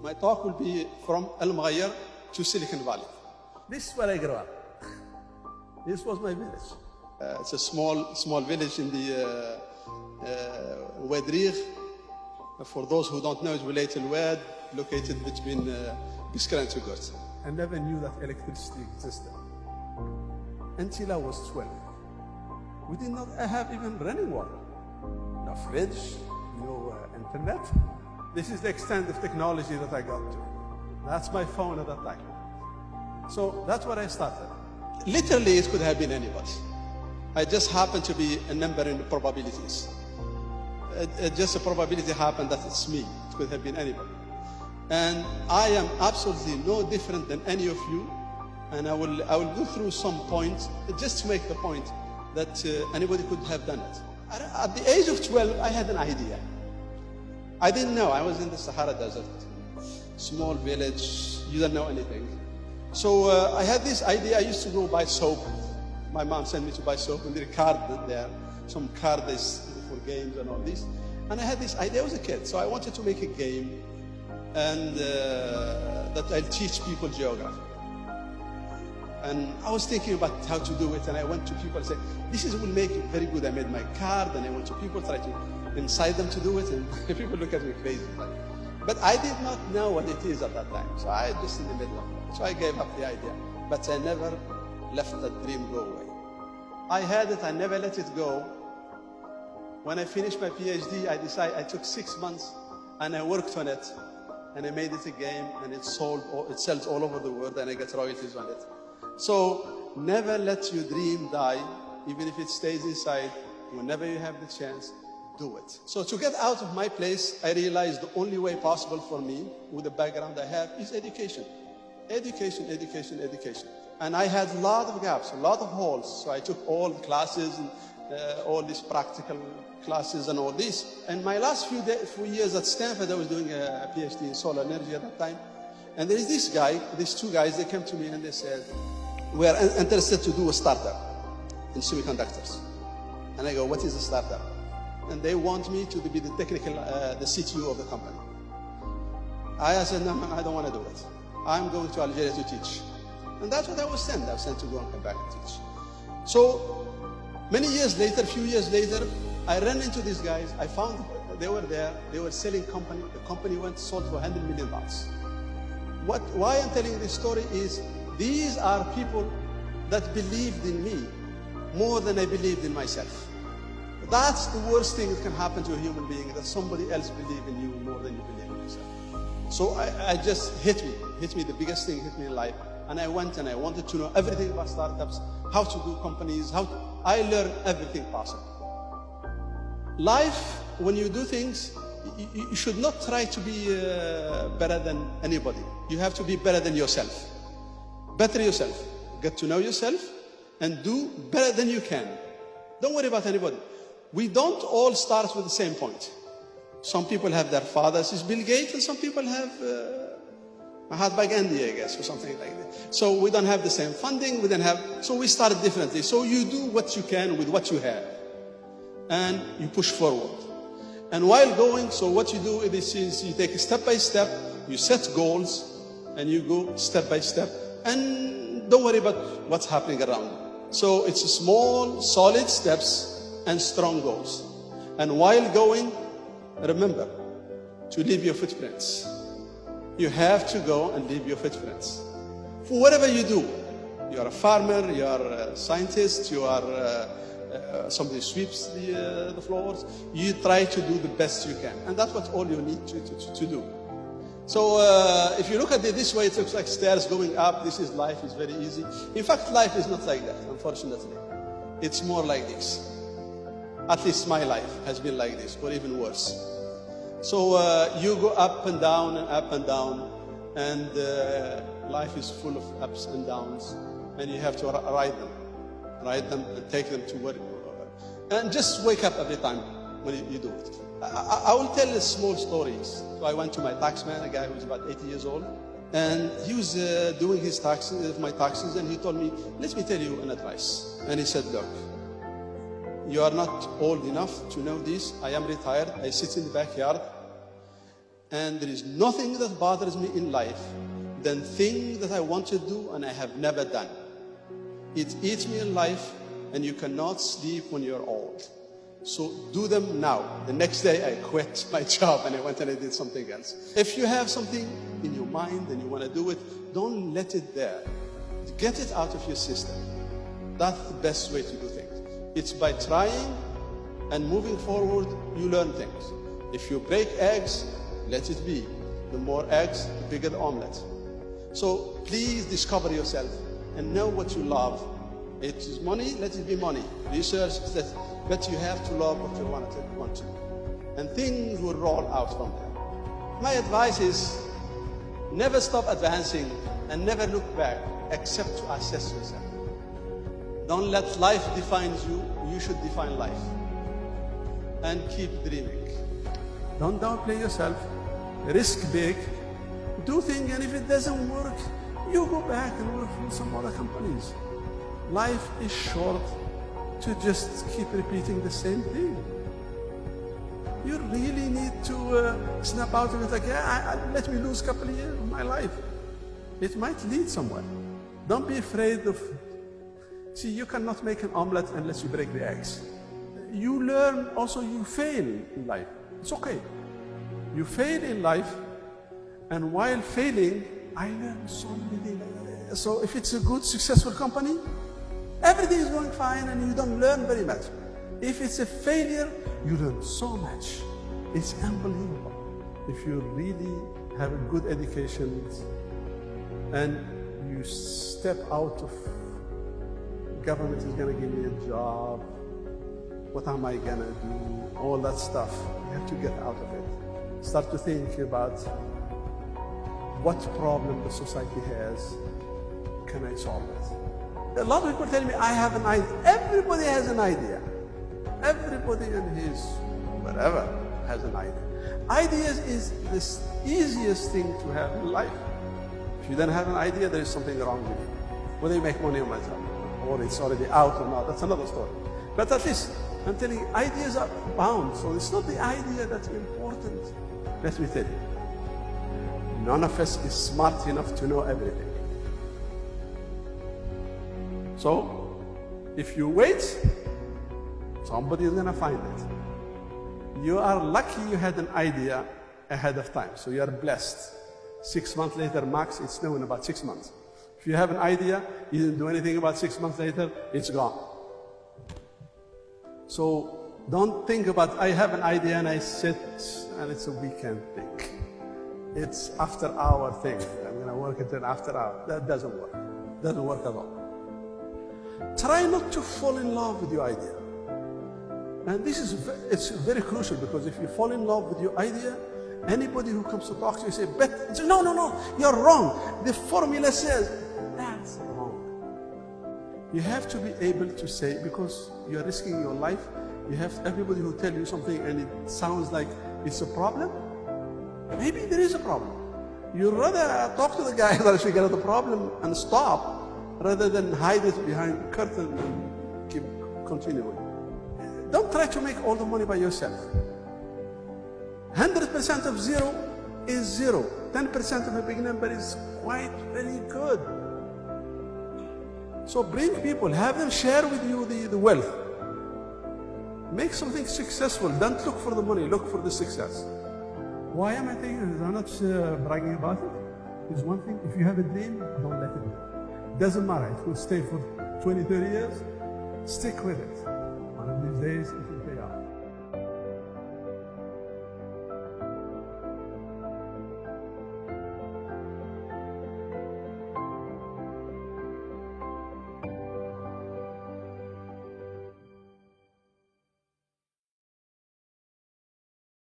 My talk will be from Al Mughayr to Silicon Valley. This is where I grew up. This was my village. It's a small village in the Wadrigh. For those who don't know, it's Wilayat al-Wad, located between Biskra and Tugurt. I never knew that electricity existed until I was 12. We did not have even running water. No fridge, no internet. This is the extent of technology that I got to. That's my phone at that time. So that's what I started. Literally, it could have been anybody. I just happened to be a number in the probabilities. Just a probability happened that it's me. It could have been anybody. And I am absolutely no different than any of you. And I will go through some points just to make the point that anybody could have done it. At the age of 12, I had an idea. I didn't know. I was in the Sahara Desert, small village. You don't know anything. So I had this idea. I used to go buy soap. My mom sent me to buy soap, and there are cards there, some cards for games and all this. And I had this idea. I was a kid, so I wanted to make a game, and that I'll teach people geography. And I was thinking about how to do it, and I went to people and said, "This will make it very good." I made my card, and I went to people, try to incite them to do it, and people look at me crazy. But I did not know what it is at that time, so I just in the middle of it. So I gave up the idea, but I never left that dream go away. I had it, I never let it go. When I finished my PhD, I took 6 months, and I worked on it, and I made it a game, and it sells all over the world, and I get royalties on it. So never let your dream die, even if it stays inside. Whenever you have the chance, do it. So to get out of my place, I realized the only way possible for me, with the background I have, is education. Education, education, education. And I had a lot of gaps, a lot of holes. So I took all the classes, and all these practical classes and all this. And my last few years at Stanford, I was doing a PhD in solar energy at that time. And there is this guy, these two guys, they came to me and they said, "We are interested to do a startup in semiconductors." And I go, "What is a startup?" And they want me to be the technical, the CTO of the company. I said, "No, I don't want to do it. I'm going to Algeria to teach." And that's what I was sent. I was sent to go and come back and teach. So many years later, a few years later, I ran into these guys. I found they were there. They were selling company. The company sold for $100 million. Why I'm telling this story is these are people that believed in me more than I believed in myself. That's the worst thing that can happen to a human being, that somebody else believes in you more than you believe in yourself. So I just hit me, the biggest thing hit me in life. And I went and I wanted to know everything about startups, how to do companies, I learned everything possible. Life, when you do things, you should not try to be better than anybody. You have to be better than yourself. Better yourself. Get to know yourself and do better than you can. Don't worry about anybody. We don't all start with the same point. Some people have their fathers is Bill Gates, and some people have Mahatma Gandhi, I guess, or something like that. So we don't have the same funding. So we started differently. So you do what you can with what you have, and you push forward. And while going, so what you do is you take it step by step. You set goals, and you go step by step, and don't worry about what's happening around you. So it's small, solid steps and strong goals. And while going, remember to leave your footprints. You have to go and leave your footprints. For whatever you do, you are a farmer, you are a scientist, you are somebody sweeps the floors, you try to do the best you can. And that's what all you need to do. So if you look at it this way, it looks like stairs going up. This is life, is very easy. In fact, life is not like that, unfortunately. It's more like this. At least my life has been like this, or even worse. So you go up and down and up and down, and life is full of ups and downs, and you have to ride them and take them to where, and just wake up every time when you do it. I will tell small stories. So I went to my taxman, a guy who was about 80 years old, and he was doing his taxes, my taxes, and he told me, "Let me tell you an advice." And he said, "Look, you are not old enough to know this. I am retired. I sit in the backyard. And there is nothing that bothers me in life than things that I want to do and I have never done. It eats me in life, and you cannot sleep when you're old. So do them now. The next day I quit my job and I went and I did something else. If you have something in your mind and you want to do it, don't let it there. Get it out of your system. That's the best way to do things. It's by trying and moving forward, you learn things. If you break eggs, let it be. The more eggs, the bigger the omelette. So please discover yourself and know what you love. It is money, let it be money. Research that, but you have to love what you want to. And things will roll out from there. My advice is never stop advancing and never look back except to assess yourself. Don't let life define you, you should define life. And keep dreaming. Don't downplay yourself, risk big, do things, and if it doesn't work, you go back and work for some other companies. Life is short to just keep repeating the same thing. You really need to snap out of it like, let me lose a couple of years of my life. It might lead somewhere. Don't be afraid of, see, you cannot make an omelette unless you break the eggs. You learn, also you fail in life. It's okay. You fail in life, and while failing, I learned so many. So if it's a good, successful company, everything is going fine and you don't learn very much. If it's a failure, you learn so much. It's unbelievable. If you really have a good education and you step out of, government is going to give me a job, what am I going to do, all that stuff. You have to get out of it. Start to think about what problem the society has, can I solve it? A lot of people tell me, I have an idea. Everybody has an idea. Everybody in his whatever has an idea. Ideas is the easiest thing to have in life. If you don't have an idea, there is something wrong with you. Whether you make money or not, or it's already out or not, that's another story. But at least, I'm telling you, ideas are bound. So it's not the idea that's important. Let me tell you, none of us is smart enough to know everything. So, if you wait, somebody is going to find it. You are lucky you had an idea ahead of time, so you are blessed. 6 months later, max, it's known about 6 months. If you have an idea, you didn't do anything about 6 months later, it's gone. So, don't think about, I have an idea and I sit and it's a weekend thing. It's after hour thing. I'm going to work it in after hour. That doesn't work. Doesn't work at all. Try not to fall in love with your idea. And this is, it's very crucial, because if you fall in love with your idea, anybody who comes to talk to you say, but no, you're wrong. The formula says, that's wrong. You have to be able to say, because you're risking your life, you have everybody who tell you something and it sounds like it's a problem. Maybe there is a problem. You'd rather talk to the guy that figure out the problem and stop, rather than hide it behind the curtain and keep continuing. Don't try to make all the money by yourself. 100% of zero is zero. 10% of a big number is quite very good. So bring people, have them share with you the wealth. Make something successful. Don't look for the money, look for the success. Why am I taking this? I'm not bragging about it. It's one thing, if you have a dream, don't let it go. Doesn't matter, it will stay for 20, 30 years. Stick with it. One of these days,